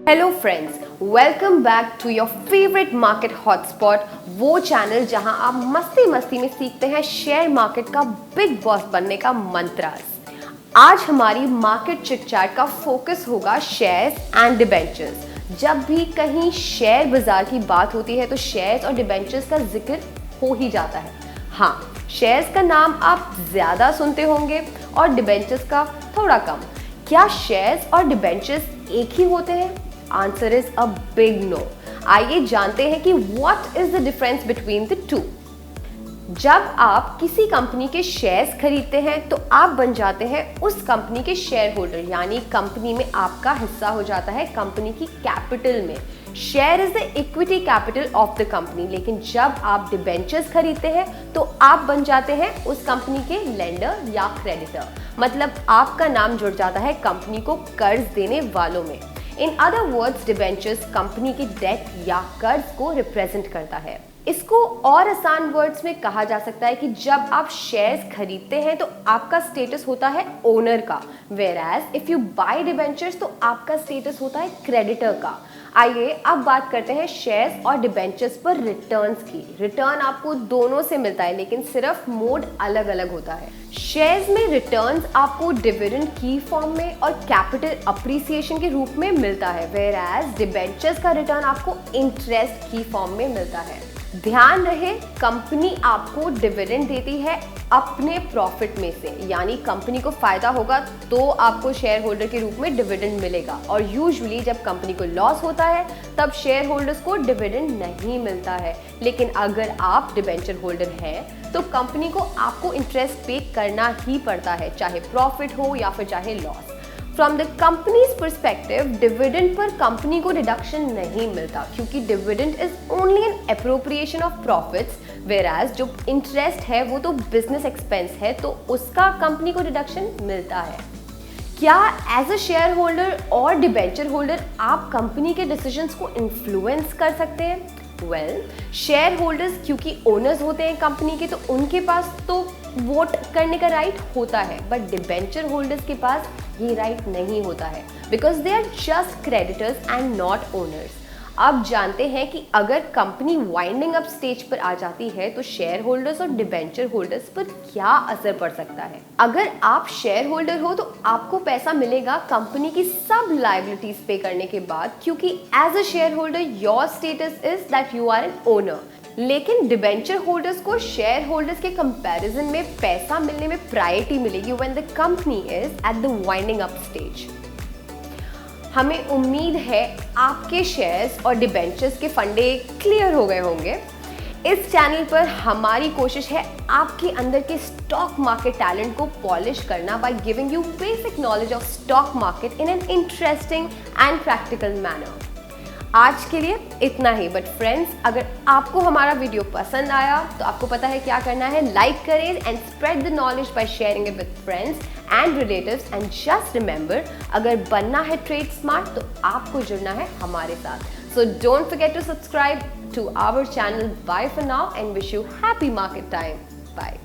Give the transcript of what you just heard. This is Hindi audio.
Hello friends, welcome back to your favourite market hotspot, वो चैनल जहां आप मस्ती मस्ती में सीखते हैं शेयर मार्केट का बिग बॉस बनने का मंत्र। आज हमारी मार्केट चिट चैट का फोकस होगा शेयर्स एंड डिबेंचर्स। जब भी कहीं शेयर बाजार की बात होती है तो शेयर्स और डिबेंचर्स का जिक्र हो ही जाता है। हाँ, शेयर्स का नाम आप ज्यादा सुनते होंगे और डिबेंचर्स का थोड़ा कम। क्या शेयर्स और डिबेंचर्स एक ही होते हैं? Answer is a big no. आइए जानते हैं कि what is the difference between the two. जब आप किसी कंपनी के शेयर्स खरीदते हैं तो आप बन जाते हैं उस कंपनी के शेयर होल्डर, यानी कंपनी में आपका हिस्सा हो जाता है कंपनी की कैपिटल में। Share is the equity capital of the company. लेकिन जब आप डिबेंचर्स खरीदते हैं तो आप बन जाते हैं उस कंपनी के लेंडर या क्रेडिटर, मतलब आपका नाम जुड़ जाता है कंपनी को कर्ज देने वालों में। In other words, debentures company की डेट या कर्ज को रिप्रेजेंट करता है। इसको और आसान वर्ड्स में कहा जा सकता है कि जब आप शेयर्स खरीदते हैं तो आपका स्टेटस होता है ओनर का, whereas if you buy debentures तो आपका स्टेटस होता है क्रेडिटर का। आइए अब बात करते हैं शेयर्स और डिबेंचर्स पर रिटर्न्स की। रिटर्न आपको दोनों से मिलता है, लेकिन सिर्फ मोड अलग अलग होता है। शेयर्स में रिटर्न्स आपको डिविडेंड की फॉर्म में और कैपिटल अप्रिसिएशन के रूप में मिलता है, वेयरएज डिबेंचर्स का रिटर्न आपको इंटरेस्ट की फॉर्म में मिलता है। ध्यान रहे, कंपनी आपको डिविडेंड देती है अपने प्रॉफिट में से, यानी कंपनी को फायदा होगा तो आपको शेयर होल्डर के रूप में डिविडेंड मिलेगा। और यूजुअली जब कंपनी को लॉस होता है तब शेयर होल्डर्स को डिविडेंड नहीं मिलता है। लेकिन अगर आप डिबेंचर होल्डर हैं तो कंपनी को आपको इंटरेस्ट पे करना ही पड़ता है, चाहे प्रॉफिट हो या फिर चाहे loss. From the companies perspective, dividend per company को डिडक्शन नहीं मिलता, क्योंकि dividend is only an appropriation of profits, whereas जो इंटरेस्ट है वो तो बिजनेस एक्सपेंस है, तो उसका कंपनी को डिडक्शन मिलता है। क्या एज अ शेयर होल्डर और डिबेंचर होल्डर आप कंपनी के डिसीजंस को इन्फ्लुएंस कर सकते हैं? वेल, शेयर होल्डर्स क्योंकि ओनर्स होते हैं कंपनी के, तो उनके पास तो वोट करने का राइट होता है, बट डिबेंचर होल्डर्स के पास ये राइट नहीं होता है, because they are just creditors and not owners. अब जानते हैं कि अगर कंपनी वाइंडिंग अप स्टेज पर आ जाती है तो शेयर होल्डर्स और डिबेंचर होल्डर्स पर क्या असर पड़ सकता है। अगर आप शेयर होल्डर हो तो आपको पैसा मिलेगा कंपनी की सब लायबिलिटीज पे करने के बाद, क्योंकि as a shareholder your status is that you are an owner. लेकिन डिबेंचर होल्डर्स को शेयर होल्डर्स के कंपैरिजन में पैसा मिलने में प्रायोरिटी मिलेगी when the company is at the winding up stage. हमें उम्मीद है आपके शेयर्स और डिबेंचर्स के फंडे क्लियर हो गए होंगे। इस चैनल पर हमारी कोशिश है आपके अंदर के स्टॉक मार्केट टैलेंट को पॉलिश करना by giving you basic knowledge of stock market in an interesting and practical manner. आज के लिए इतना ही, बट फ्रेंड्स, अगर आपको हमारा वीडियो पसंद आया तो आपको पता है क्या करना है। लाइक करें and spread the knowledge by sharing it with friends and relatives. And just remember, अगर बनना है ट्रेड स्मार्ट तो आपको जुड़ना है हमारे साथ। So don't forget to subscribe to our channel. Bye for now and wish you happy market time. Bye.